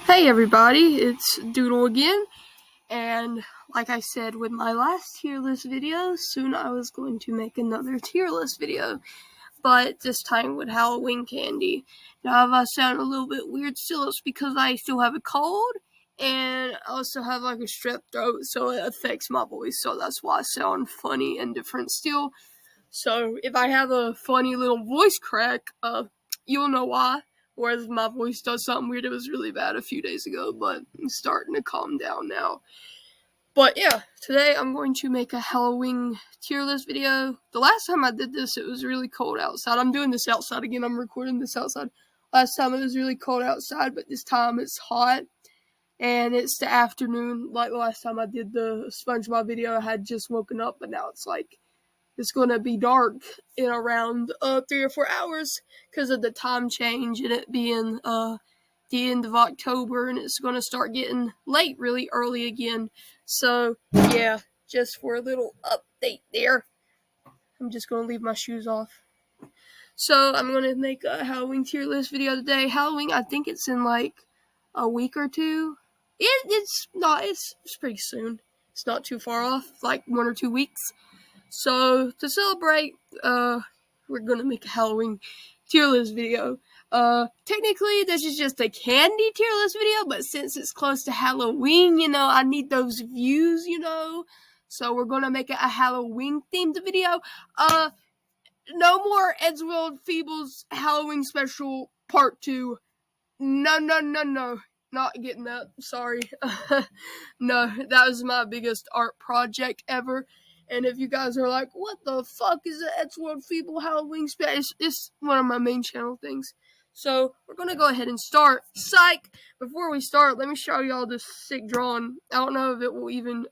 Hey everybody, it's Doodle again, and like I said with my last tier list video, soon I was going to make another tier list video, but this time with Halloween candy. Now if I sound a little bit weird still, it's because I still have a cold, and I also have like a strep throat, so it affects my voice, so that's why I sound funny and different still. So if I have a funny little voice crack, you'll know why. Whereas my voice does something weird, it was really bad a few days ago, but I'm starting to calm down now. But yeah, today I'm going to make a Halloween tier list video. The last time I did this, it was really cold outside. I'm doing this outside again. I'm recording this outside. Last time it was really cold outside, but this time it's hot. And it's the afternoon. Like the last time I did the SpongeBob video, I had just woken up, but now it's gonna be dark in around 3 or 4 hours because of the time change and it being the end of October, and it's gonna start getting late really early again. So yeah, just for a little update there. I'm just gonna leave my shoes off. So I'm gonna make a Halloween tier list video today. Halloween, I think it's in like a week or two. It's not. It's pretty soon. It's not too far off, like 1 or 2 weeks. So to celebrate, we're gonna make a Halloween tier list video. Technically this is just a candy tier list video, but since it's close to Halloween, I need those views, So we're gonna make it a Halloween themed video. No more Edgeworld Feebles Halloween special part 2. No. Not getting that. Sorry. No, that was my biggest art project ever. And if you guys are like, what the fuck is the Edgeworld Feeble Halloween Space? It's one of my main channel things. So we're gonna go ahead and start. Psych! Before we start, let me show y'all this sick drawing. I don't know if it will even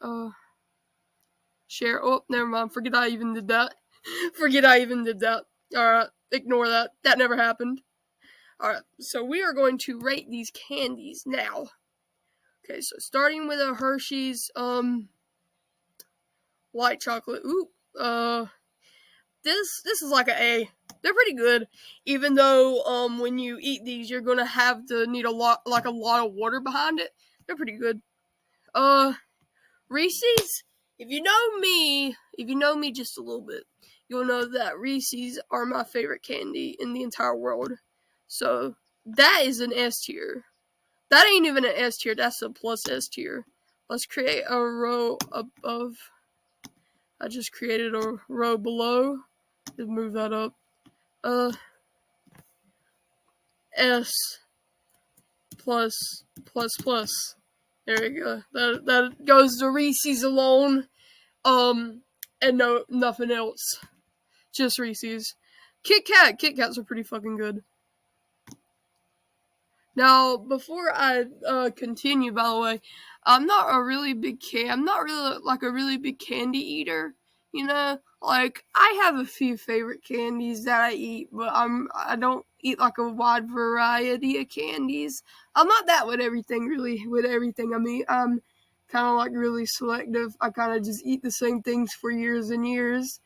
share. Oh, never mind. Forget I even did that. Alright, ignore that. That never happened. Alright, so we are going to rate these candies now. Okay, so starting with a Hershey's white chocolate. This is like an A. They're pretty good, even though when you eat these, you're gonna have to need a lot of water behind it. They're pretty good. Reese's. If you know me just a little bit, you'll know that Reese's are my favorite candy in the entire world. So that is an S tier. That ain't even an S tier. That's a plus S tier. Let's create a row above. I just created a row below. Just move that up. S plus. There we go. That goes to Reese's alone. And nothing else. Just Reese's. Kit Kats are pretty fucking good. Now, before I continue, by the way, I'm not really like a really big candy eater. Like I have a few favorite candies that I eat, but I don't eat like a wide variety of candies. I'm not that with everything, really. With everything, I mean, I'm kind of like really selective. I kind of just eat the same things for years and years.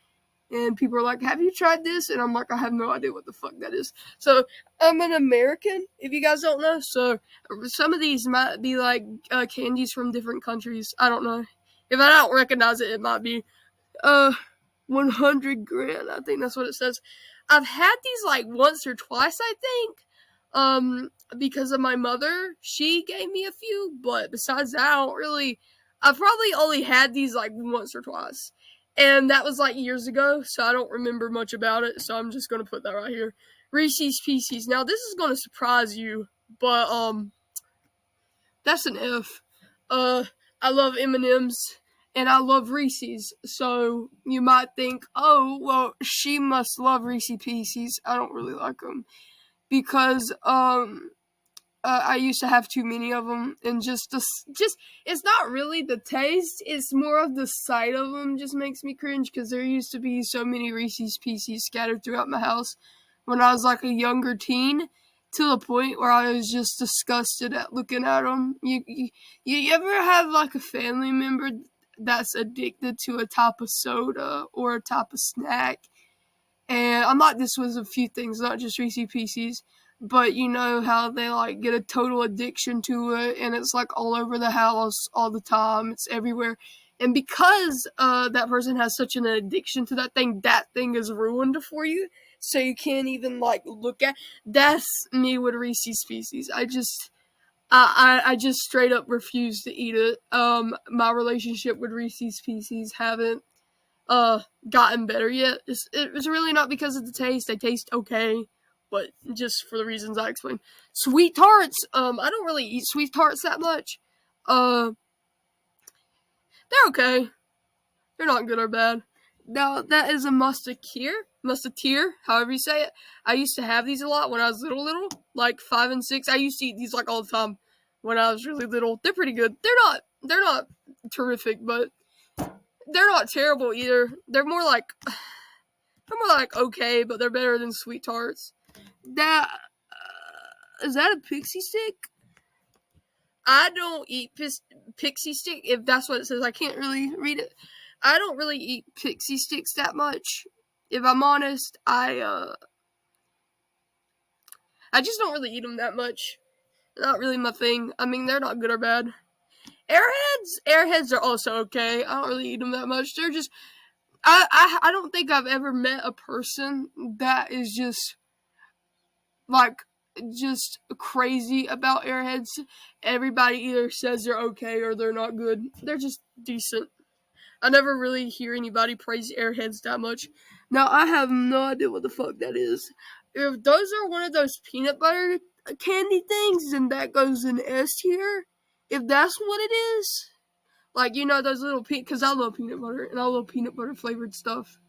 And people are like, have you tried this? And I'm like, I have no idea what the fuck that is. So I'm an American, if you guys don't know. So some of these might be like candies from different countries. I don't know. If I don't recognize it, it might be 100 grand. I think that's what it says. I've had these like once or twice, I think. Because of my mother. She gave me a few. But besides that, I've probably only had these like once or twice. And that was like years ago, so I don't remember much about it, so I'm just going to put that right here. Reese's Pieces. Now, this is going to surprise you, but, that's an F. I love M&M's, and I love Reese's, so you might think, oh, well, she must love Reese's Pieces. I don't really like them, because, I used to have too many of them, and just it's not really the taste, it's more of the sight of them just makes me cringe, because there used to be so many Reese's Pieces scattered throughout my house when I was like a younger teen, to the point where I was just disgusted at looking at them. You ever have like a family member that's addicted to a type of soda or a type of snack? And I'm like this with a few things, not just Reese's Pieces. but you know how they like get a total addiction to it, and it's like all over the house all the time. It's everywhere. And because that person has such an addiction to that thing is ruined for you. So you can't even like look at. That's me with Reese's Pieces. I just straight up refuse to eat it. My relationship with Reese's Pieces haven't gotten better yet. It's really not because of the taste. They taste okay, but just for the reasons I explained. Sweet tarts. I don't really eat sweet tarts that much. Uh, they're okay. They're not good or bad. Now that is a musketeer, however you say it. I used to have these a lot when I was little, like 5 and 6. I used to eat these like all the time when I was really little. They're pretty good. They're not terrific, but they're not terrible either. They're more like okay, but they're better than sweet tarts. That is that a pixie stick? I don't eat pixie stick. If that's what it says, I can't really read it. I don't really eat pixie sticks that much. If I'm honest, I just don't really eat them that much. Not really my thing. I mean, they're not good or bad. Airheads are also okay. I don't really eat them that much. They're just I don't think I've ever met a person that is just like just crazy about Airheads. Everybody either says they're okay or they're not good. They're just decent. I never really hear anybody praise Airheads that much. Now, I have no idea what the fuck that is. If those are one of those peanut butter candy things, then that goes in S tier. If that's what it is, like, you know, those little because I love peanut butter, and I love peanut butter flavored stuff.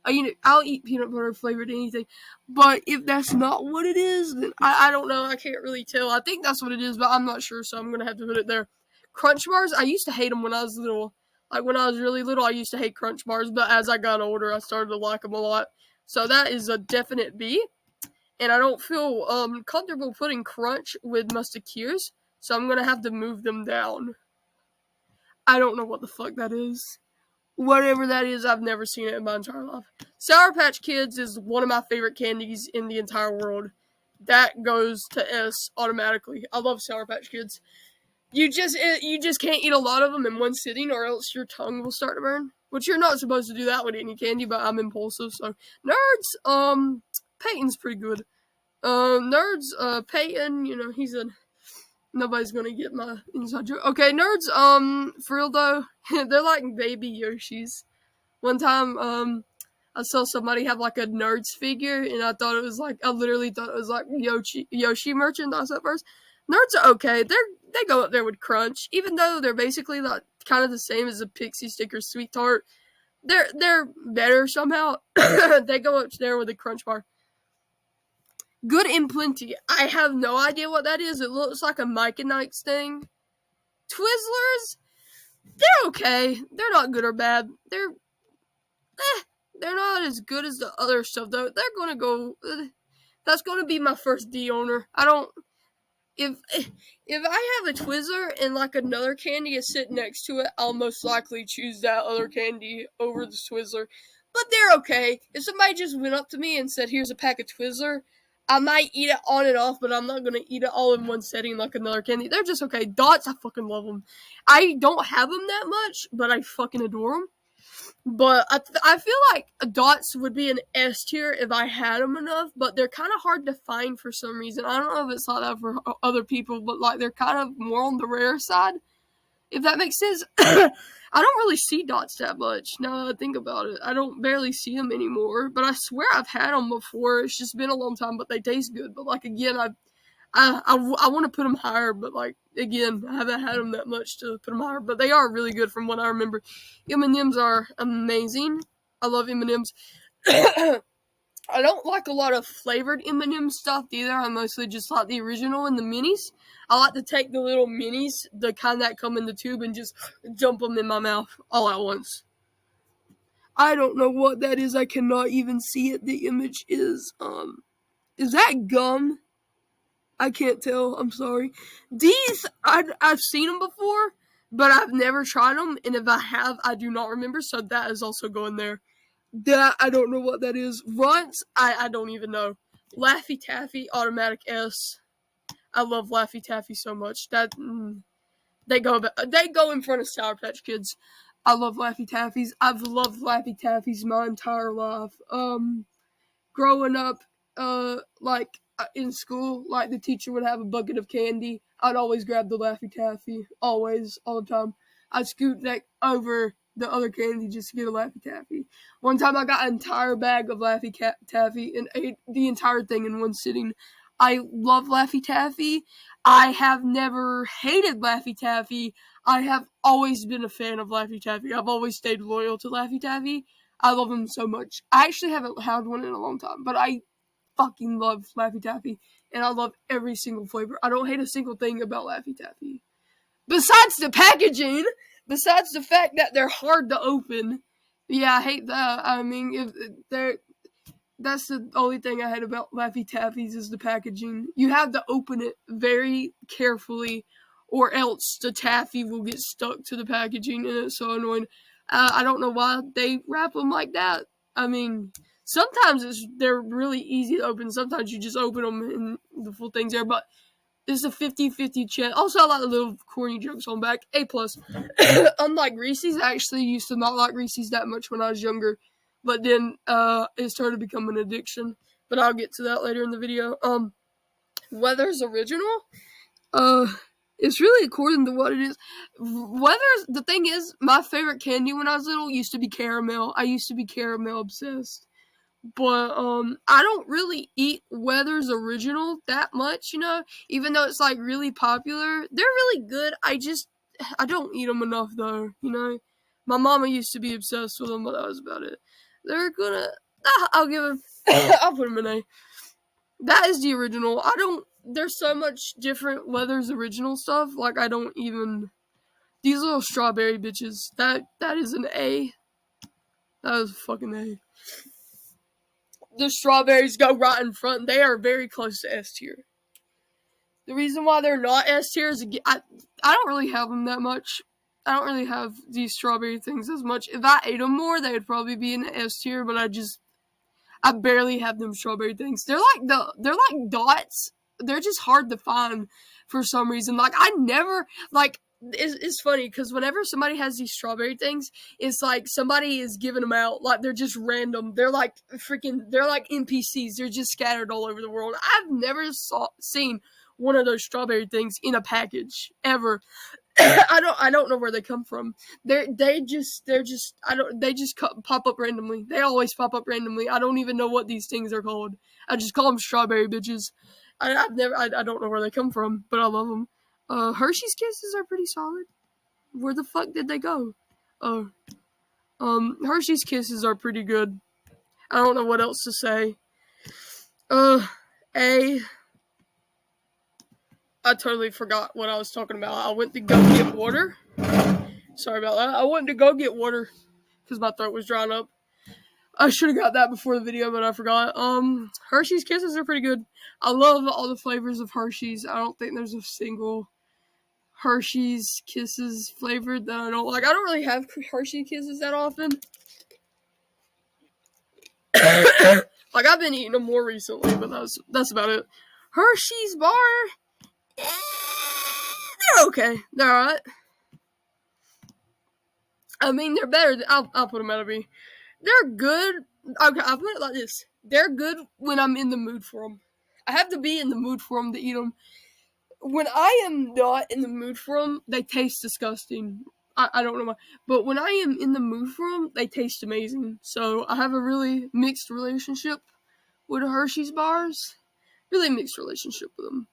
I'll eat peanut butter flavored anything. But if that's not what it is, then I don't know. I can't really tell. I think that's what it is, but I'm not sure, so I'm going to have to put it there. Crunch bars, I used to hate them when I was little. Like, when I was really little, I used to hate Crunch bars, but as I got older, I started to like them a lot. So that is a definite B. And I don't feel comfortable putting Crunch with Musketeers, so I'm going to have to move them down. I don't know what the fuck that is. Whatever that is, I've never seen it in my entire life. Sour Patch Kids is one of my favorite candies in the entire world. That goes to S automatically. I love Sour Patch Kids. You just can't eat a lot of them in one sitting, or else your tongue will start to burn. Which you're not supposed to do that with any candy, but I'm impulsive. So Nerds, Peyton's pretty good. Nerds, Peyton, you know, nobody's gonna get my inside joke. Okay, Nerds, for real though, they're like baby Yoshis. One time, I saw somebody have like a Nerds figure, and I literally thought it was like Yoshi merchandise at first. Nerds are okay. They go up there with Crunch, even though they're basically like kind of the same as a Pixie Stick or Sweet Tart. They're better somehow. They go up there with a Crunch bar. Good and Plenty. I have no idea what that is. It looks like a Mike and Ike's thing. Twizzlers, they're okay. They're not good or bad. They're not as good as the other stuff though. They're gonna go. That's gonna be my first D owner. I don't. If I have a Twizzler and like another candy is sitting next to it, I'll most likely choose that other candy over the Twizzler. But they're okay. If somebody just went up to me and said, "Here's a pack of Twizzler," I might eat it on and off, but I'm not gonna eat it all in one setting like another candy. They're just okay. Dots, I fucking love them. I don't have them that much, but I fucking adore them. But I feel like Dots would be an S tier if I had them enough, but they're kind of hard to find for some reason. I don't know if it's like that for other people, but like they're kind of more on the rare side, if that makes sense. I don't really see Dots that much now that I think about it. I don't barely see them anymore, but I swear I've had them before. It's just been a long time, but they taste good. But like again, I want to put them higher, but like again, I haven't had them that much to put them higher. But they are really good from what I remember. M&Ms are amazing. I love M&Ms. I don't like a lot of flavored M&M stuff either. I mostly just like the original and the minis. I like to take the little minis, the kind that come in the tube, and just dump them in my mouth all at once. I don't know what that is. I cannot even see it. The image is that gum? I can't tell. I'm sorry. These, I've seen them before, but I've never tried them. And if I have, I do not remember. So that is also going there. That, I don't know what that is. Runts, I don't even know. Laffy Taffy, automatic S. I love Laffy Taffy so much. They go in front of Sour Patch Kids. I love Laffy Taffies. I've loved Laffy Taffies my entire life. Growing up, in school, like the teacher would have a bucket of candy. I'd always grab the Laffy Taffy, always, all the time. I'd scoot that over the other candy just to get a Laffy Taffy. One time I got an entire bag of Laffy Taffy and ate the entire thing in one sitting. I love Laffy Taffy. I have never hated Laffy Taffy. I have always been a fan of Laffy Taffy. I've always stayed loyal to Laffy Taffy. I love them so much. I actually haven't had one in a long time, but I fucking love Laffy Taffy, and I love every single flavor. I don't hate a single thing about Laffy Taffy. Besides the packaging, besides the fact that they're hard to open. Yeah, I hate that. I mean, if they're that's the only thing I hate about Laffy Taffies is the packaging. You have to open it very carefully, or else the taffy will get stuck to the packaging, and it's so annoying. I don't know why they wrap them like that. I mean, sometimes they're really easy to open. Sometimes you just open them and the full thing's there, but it's a 50-50 chance. Also, I like the little corny jokes on back. A+. Unlike Reese's, I actually used to not like Reese's that much when I was younger. But then it started becoming an addiction. But I'll get to that later in the video. Weather's original. It's really according to what it is. The thing is, my favorite candy when I was little used to be caramel. I used to be caramel obsessed. But I don't really eat Weather's original that much, even though it's like really popular. They're really good. I don't eat them enough though. My mama used to be obsessed with them, but that was about it. They're gonna. I'll give them. I'll put them in A. That is the original. There's so much different Weather's original stuff. Like I don't even. These little strawberry bitches. That is an A. That is a fucking A. The strawberries go right in front. They are very close to S tier. The reason why they're not S tier is I don't really have them that much. I don't really have these strawberry things as much. If I ate them more, they would probably be in S tier. But I barely have them strawberry things. They're like dots. They're just hard to find for some reason. Like I never like. It's funny because whenever somebody has these strawberry things, it's like somebody is giving them out. Like they're just random. They're like NPCs. They're just scattered all over the world. I've never seen one of those strawberry things in a package ever. I don't know where they come from. They just pop up randomly. They always pop up randomly. I don't even know what these things are called. I just call them strawberry bitches. I don't know where they come from, but I love them. Hershey's Kisses are pretty solid. Where the fuck did they go? Hershey's Kisses are pretty good. I don't know what else to say. I totally forgot what I was talking about. I went to go get water. Sorry about that. I went to go get water because my throat was drying up. I should have got that before the video, but I forgot. Hershey's Kisses are pretty good. I love all the flavors of Hershey's. I don't think there's a single Hershey's Kisses flavored that I don't like. I don't really have Hershey Kisses that often. Like I've been eating them more recently, but that's about it. Hershey's bar, they're okay. They're alright. I mean, they're better. I'll put them at a B. They're good. Okay, I'll put it like this. They're good when I'm in the mood for them. I have to be in the mood for them to eat them. When I am not in the mood for them, they taste disgusting. I don't know why. But when I am in the mood for them, they taste amazing. So I have a really mixed relationship with Hershey's bars. Really mixed relationship with them.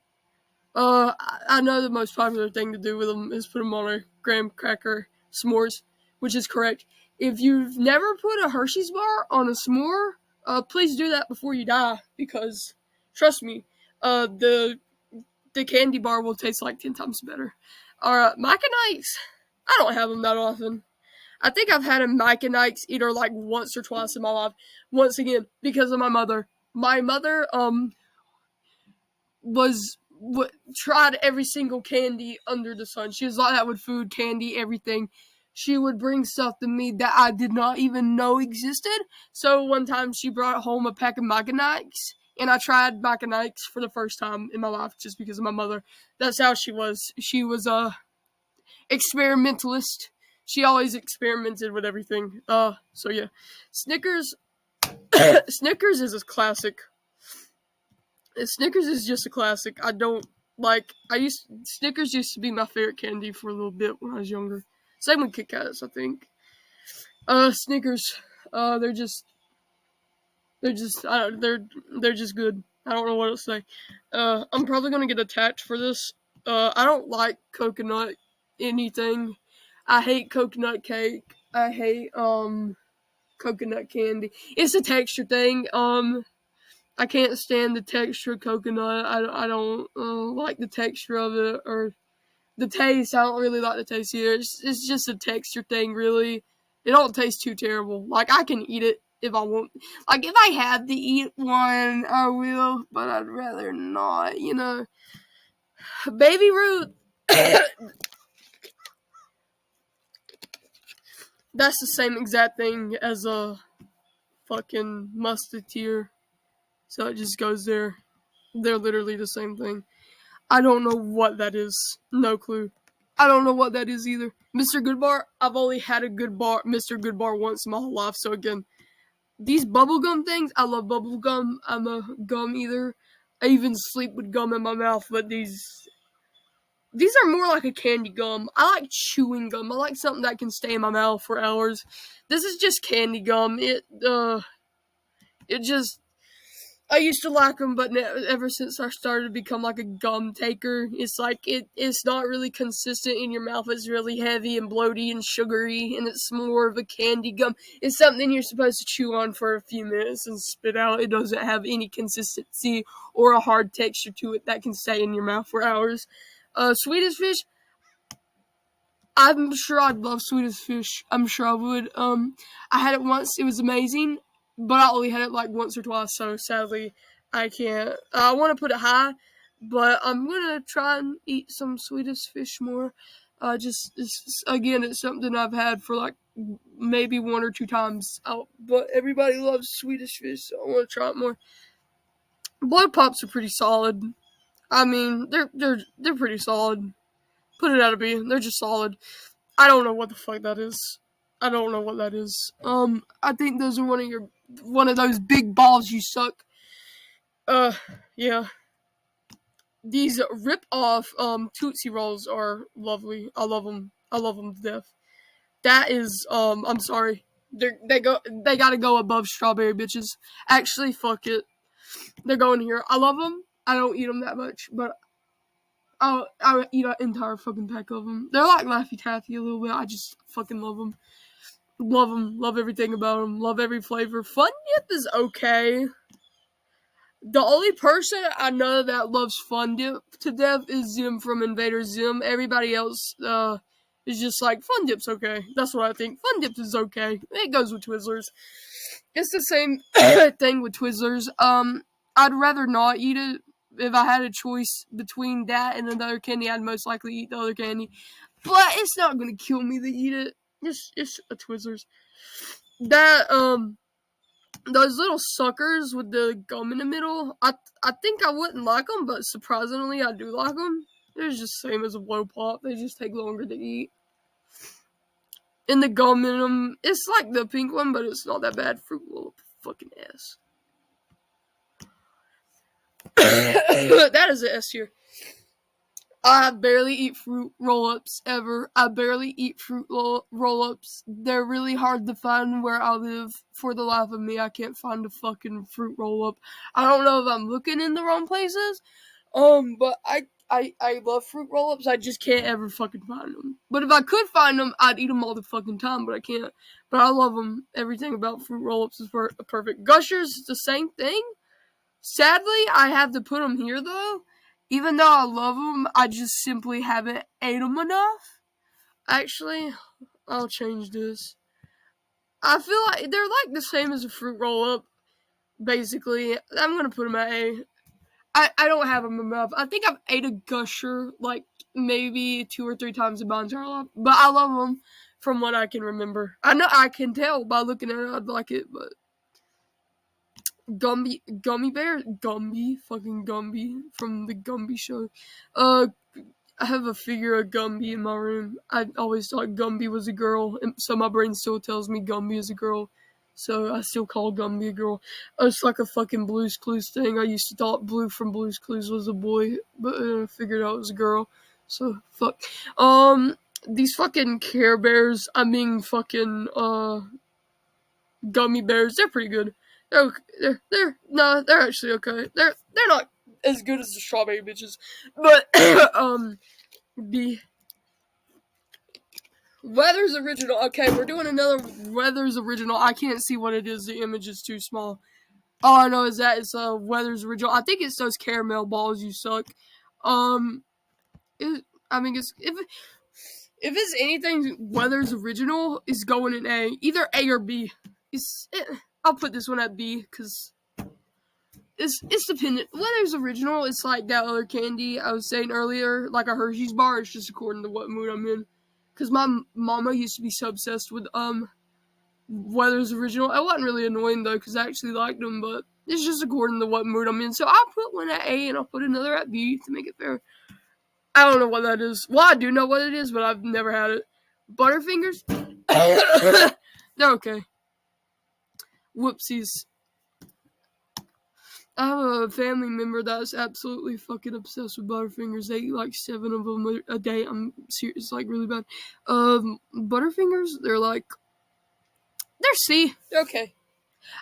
I know the most popular thing to do with them is put them on a graham cracker s'mores, which is correct. If you've never put a Hershey's bar on a s'more, please do that before you die, because trust me, the candy bar will taste like 10 times better. Alright, Mike and Ike's. I don't have them that often. I think I've had a Mike and Ike's either like once or twice in my life. Once again, because of my mother. My mother, tried every single candy under the sun. She was like that with food, candy, everything. She would bring stuff to me that I did not even know existed. So one time she brought home a pack of Mike and Ike's, And I tried Mac and Ike's for the first time in my life just because of my mother. That's how she was. She was a experimentalist. She always experimented with everything. So yeah. Snickers Snickers is a classic. Snickers is just a classic. I don't like Snickers used to be my favorite candy for a little bit when I was younger. Same with Kit Kats, I think. Snickers, they're just they're just good. I don't know what to say. I'm probably gonna get attacked for this. I don't like coconut anything. I hate coconut cake. I hate coconut candy. It's a texture thing. I can't stand the texture of coconut. I don't like the texture of it or the taste. I don't really like the taste either. It's just a texture thing, really. It don't taste too terrible. Like, I can eat it if I want. Like, if I have to eat one, I will, but I'd rather not, you know. Baby Ruth. That's the same exact thing as a fucking musketeer. So it just goes there. They're literally the same thing. I don't know what that is. No clue. I don't know what that is either. Mr. Goodbar, I've only had a Mr. Goodbar once in my whole life. So again, these bubblegum things, I love bubblegum. I'm a gum eater. I even sleep with gum in my mouth, but these are more like a candy gum. I like chewing gum. I like something that can stay in my mouth for hours. This is just candy gum. I used to like them, but ever since I started to become like a gum taker, it's like it's not really consistent in your mouth. It's really heavy and bloaty and sugary, and it's more of a candy gum. It's something you're supposed to chew on for a few minutes and spit out. It doesn't have any consistency or a hard texture to it that can stay in your mouth for hours. Swedish Fish, I'm sure I'd love Swedish Fish. I'm sure I would. I had it once. It was amazing. But I only had it like once or twice, so sadly I can't. I want to put it high, but I'm gonna try and eat some Swedish Fish more. Again, it's something I've had for like maybe one or two times out, but everybody loves Swedish Fish, so I want to try it more. Blood Pops are pretty solid. I mean, they're pretty solid. Put it out of B. They're just solid. I don't know what the fuck that is. I don't know what that is. I think those are one of those big balls you suck. Yeah. These rip-off, Tootsie Rolls are lovely. I love them. I love them to death. That is, I'm sorry. They gotta go above strawberry bitches. Actually, fuck it. They're going here. I love them. I don't eat them that much, but I'll eat an entire fucking pack of them. They're like Laffy Taffy a little bit. I just fucking love them. Love them. Love everything about them. Love every flavor. Fun Dip is okay. The only person I know that loves Fun Dip to death is Zim from Invader Zim. Everybody else is just like, Fun Dip's okay. That's what I think. Fun Dip is okay. It goes with Twizzlers. It's the same thing with Twizzlers. I'd rather not eat it. If I had a choice between that and another candy, I'd most likely eat the other candy. But it's not gonna kill me to eat it. It's a Twizzlers. Those little suckers with the gum in the middle, I think I wouldn't like them, but surprisingly, I do like them. They're just the same as a blow pop. They just take longer to eat. And the gum in them, it's like the pink one, but it's not that bad. Fruit roll up fucking ass. That is an S tier. I barely eat fruit roll-ups ever. I barely eat fruit roll-ups. They're really hard to find where I live. For the life of me, I can't find a fucking fruit roll-up. I don't know if I'm looking in the wrong places. But I love fruit roll-ups. I just can't ever fucking find them. But if I could find them, I'd eat them all the fucking time, but I can't. But I love them. Everything about fruit roll-ups is perfect. Gushers is the same thing. Sadly, I have to put them here, though. Even though I love them, I just simply haven't ate them enough. Actually, I'll change this. I feel like they're like the same as a fruit roll-up, basically. I'm going to put them at A. I don't have them enough. I think I've ate a Gusher, like, maybe 2 or 3 times in my entire life. But I love them from what I can remember. I know I can tell by looking at it I'd like it, but Gummy bear, fucking Gumby from the Gumby show. Uh, I have a figure of Gumby in my room. I always thought Gumby was a girl, and so my brain still tells me Gumby is a girl. So I still call Gumby a girl. It's like a fucking Blue's Clues thing. I used to thought Blue from Blue's Clues was a boy, but I figured out it was a girl. So fuck. These fucking Care Bears. I mean, fucking gummy bears. They're pretty good. They're actually okay. They're not as good as the strawberry bitches, but the Weather's original. Okay, we're doing another Weather's original. I can't see what it is. The image is too small. All I know is that it's Weather's original. I think it's those caramel balls. You suck. Um, I mean, if it's anything, Weather's original is going in A, either A or B. I'll put this one at B because it's dependent. Weather's original. It's like that other candy I was saying earlier, like a Hershey's bar. It's just according to what mood I'm in. Because my mama used to be so obsessed with Weather's original. It wasn't really annoying though, because I actually liked them, but it's just according to what mood I'm in. So I'll put one at A and I'll put another at B to make it fair. I don't know what that is. Well, I do know what it is, but I've never had it. Butterfingers? They're okay. Whoopsies. I have a family member that's absolutely fucking obsessed with Butterfingers. They eat like 7 of them a day. I'm serious, it's like really bad. Butterfingers, they're C. They're okay.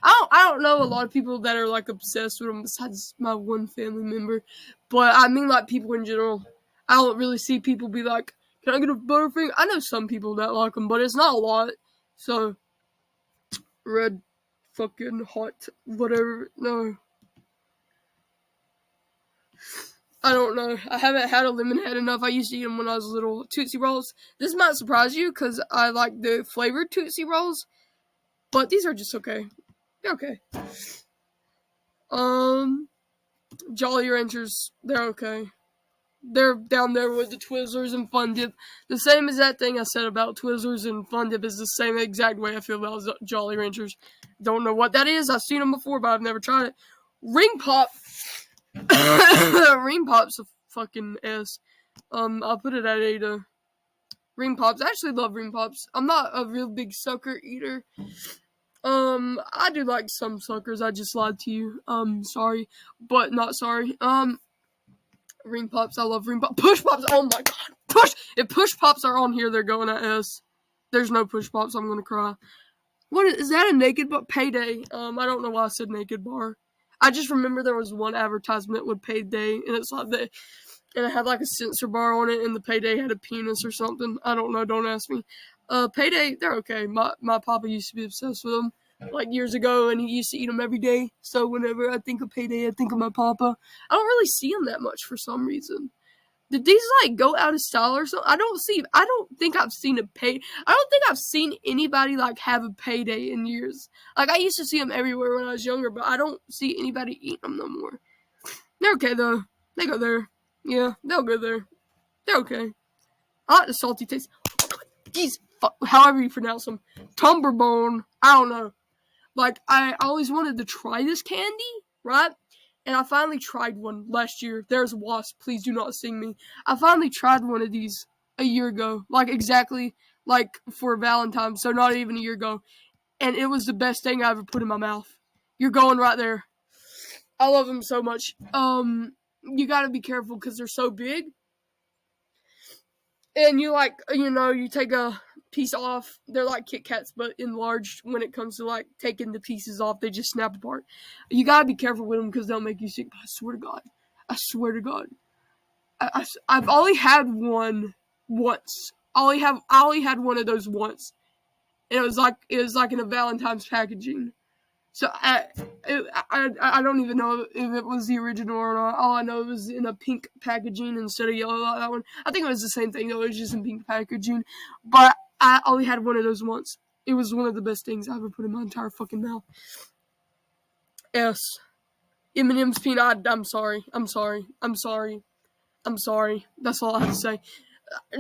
I don't know a lot of people that are like obsessed with them besides my one family member, but I mean like people in general. I don't really see people be like, "Can I get a Butterfinger?" I know some people that like them, but it's not a lot. So, red, fucking hot, whatever. No. I don't know. I haven't had a lemon head enough. I used to eat them when I was little. Tootsie Rolls. This might surprise you because I like the flavored Tootsie Rolls, but these are just okay. They're okay. Jolly Ranchers. They're okay. They're down there with the Twizzlers and Fun Dip. The same as that thing I said about Twizzlers and Fun Dip is the same exact way I feel about Jolly Ranchers. Don't know what that is. I've seen them before, but I've never tried it. Ring Pop. Ring Pop's a fucking S. I'll put it at A to Ring Pops. I actually love Ring Pops. I'm not a real big sucker eater. I do like some suckers. I just lied to you. Sorry, but not sorry. Ring Pops. I love Ring Pops. Push Pops. Oh my god. Push. If Push Pops are on here, they're going at S. There's no Push Pops. I'm gonna cry. What is that? A naked bar? Payday. I don't know why I said naked bar. I just remember there was one advertisement with Payday, and it's like and it had like a sensor bar on it, and the Payday had a penis or something. I don't know. Don't ask me. Payday, they're okay. My papa used to be obsessed with them like years ago, and he used to eat them every day. So whenever I think of Payday, I think of my papa. I don't really see them that much for some reason. Did these like go out of style or something? I don't think I've seen I don't think I've seen anybody like have a Payday in years. Like I used to see them everywhere when I was younger, but I don't see anybody eating them no more. They're okay though. They go there. Yeah, they'll go there. They're okay. I like the salty taste. These, however you pronounce them, Tumberbone. I don't know. Like I always wanted to try this candy, right? And I finally tried one last year. There's a wasp. Please do not sting me. I finally tried one of these a year ago. Like, exactly, like, for Valentine's. So, not even a year ago. And it was the best thing I ever put in my mouth. You're going right there. I love them so much. You gotta be careful because they're so big. And you take a piece off. They're like Kit Kats, but enlarged when it comes to, like, taking the pieces off. They just snap apart. You gotta be careful with them because they'll make you sick. But I swear to God. I've only had one once. I only had one of those once. And it was like in a Valentine's packaging. So I don't even know if it was the original or not. All I know it was in a pink packaging instead of yellow like that one. I think it was the same thing though. It was just in pink packaging. But I only had one of those once. It was one of the best things I ever put in my entire fucking mouth. S. M&M's peanut. I'm sorry. That's all I have to say.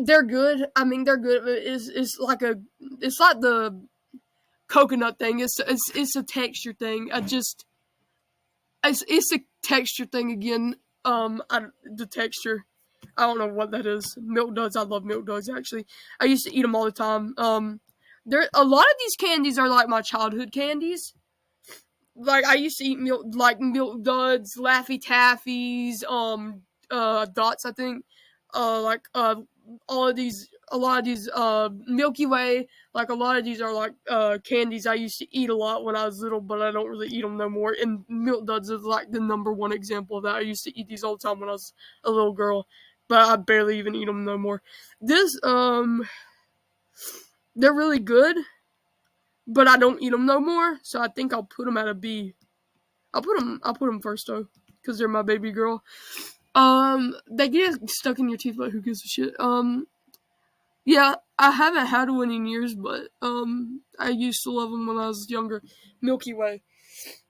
They're good. I mean, they're good. It's like the coconut thing. It's a texture thing. it's a texture thing again. The texture. I don't know what that is. Milk Duds. I love Milk Duds. Actually, I used to eat them all the time. There a lot of these candies are like my childhood candies. Like I used to eat Milk Duds, Laffy Taffies, Dots. I think, like all of these, a lot of these, Milky Way. Like a lot of these are like candies I used to eat a lot when I was little, but I don't really eat them no more. And Milk Duds is like the number one example of that. I used to eat these all the time when I was a little girl, but I barely even eat them no more. This they're really good, but I don't eat them no more. So I think I'll put them at a B. I'll put them first though, because they're my baby girl. They get stuck in your teeth, but who gives a shit? Yeah, I haven't had one in years, but I used to love them when I was younger. Milky Way.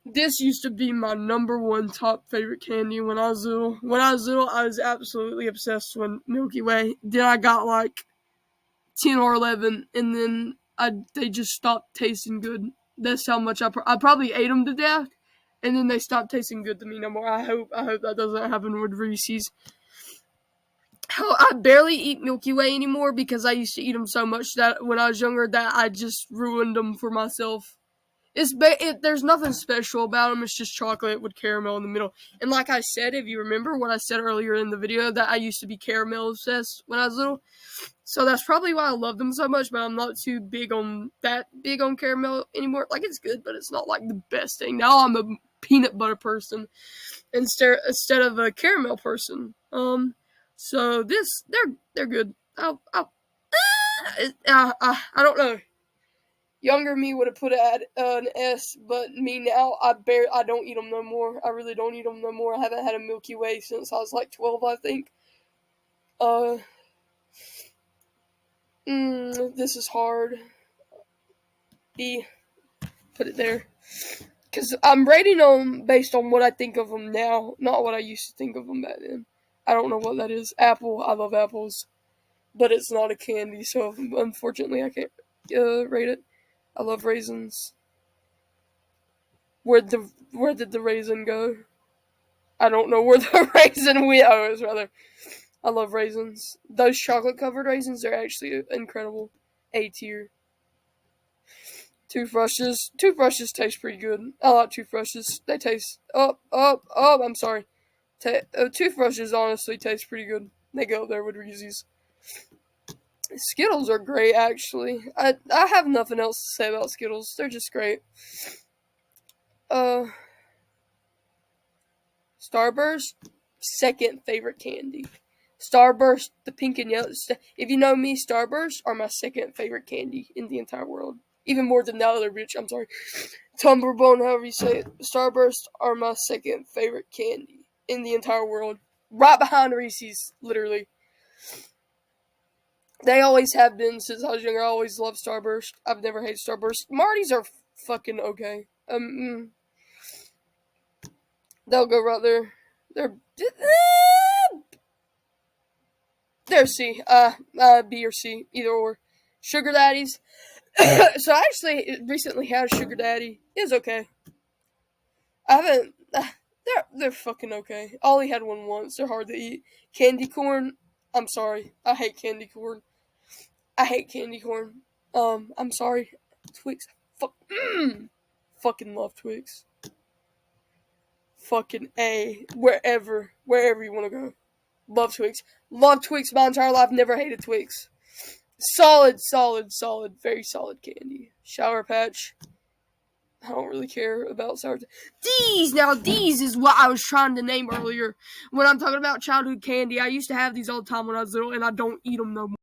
This used to be my number one top favorite candy when I was little. When I was little, I was absolutely obsessed with Milky Way. Then I got like 10 or 11, and then they just stopped tasting good. That's how much I probably ate them to death, and then they stopped tasting good to me no more. I hope that doesn't happen with Reese's. Hell, I barely eat Milky Way anymore because I used to eat them so much that when I was younger that I just ruined them for myself. There's nothing special about them. It's just chocolate with caramel in the middle. And like I said, if you remember what I said earlier in the video, that I used to be caramel obsessed when I was little. So that's probably why I love them so much, but I'm not too big on caramel anymore. Like, it's good, but it's not like the best thing. Now I'm a peanut butter person instead of a caramel person. So they're good. I don't know. Younger me would have put it at an S, but me now, I don't eat them no more. I really don't eat them no more. I haven't had a Milky Way since I was like 12, I think. This is hard. B, put it there. Because I'm rating them based on what I think of them now, not what I used to think of them back then. I don't know what that is. Apple, I love apples. But it's not a candy, so unfortunately I can't rate it. I love raisins. Where did the raisin go? I don't know where the raisin went. Oh, it was rather. I love raisins. Those chocolate covered raisins are actually incredible. A tier. Toothbrushes. Toothbrushes taste pretty good. I like toothbrushes. They taste. I'm sorry. Toothbrushes honestly taste pretty good. They go up there with Reese's. Skittles are great, actually. I have nothing else to say about Skittles. They're just great. Starburst, second favorite candy. Starburst, the pink and yellow. If you know me, Starburst are my second favorite candy in the entire world. Even more than the other bitch. I'm sorry. Tumblebone, however you say it. Starburst are my second favorite candy in the entire world. Right behind Reese's, literally. They always have been since I was younger. I always loved Starburst. I've never hated Starburst. Marty's are fucking okay. They'll go right there. They're C. B or C, either or. Sugar Daddies. So I actually recently had a Sugar Daddy. It was okay. I haven't. They're fucking okay. I only had one once. They're hard to eat. Candy corn. I'm sorry. I hate candy corn. I'm sorry. Twix. Fucking love Twix. Fucking A. Wherever you want to go. Love Twix. Love Twix my entire life. Never hated Twix. Solid, very solid candy. Sour Patch. I don't really care about Sour Patch. These is what I was trying to name earlier. When I'm talking about childhood candy, I used to have these all the time when I was little, and I don't eat them no more.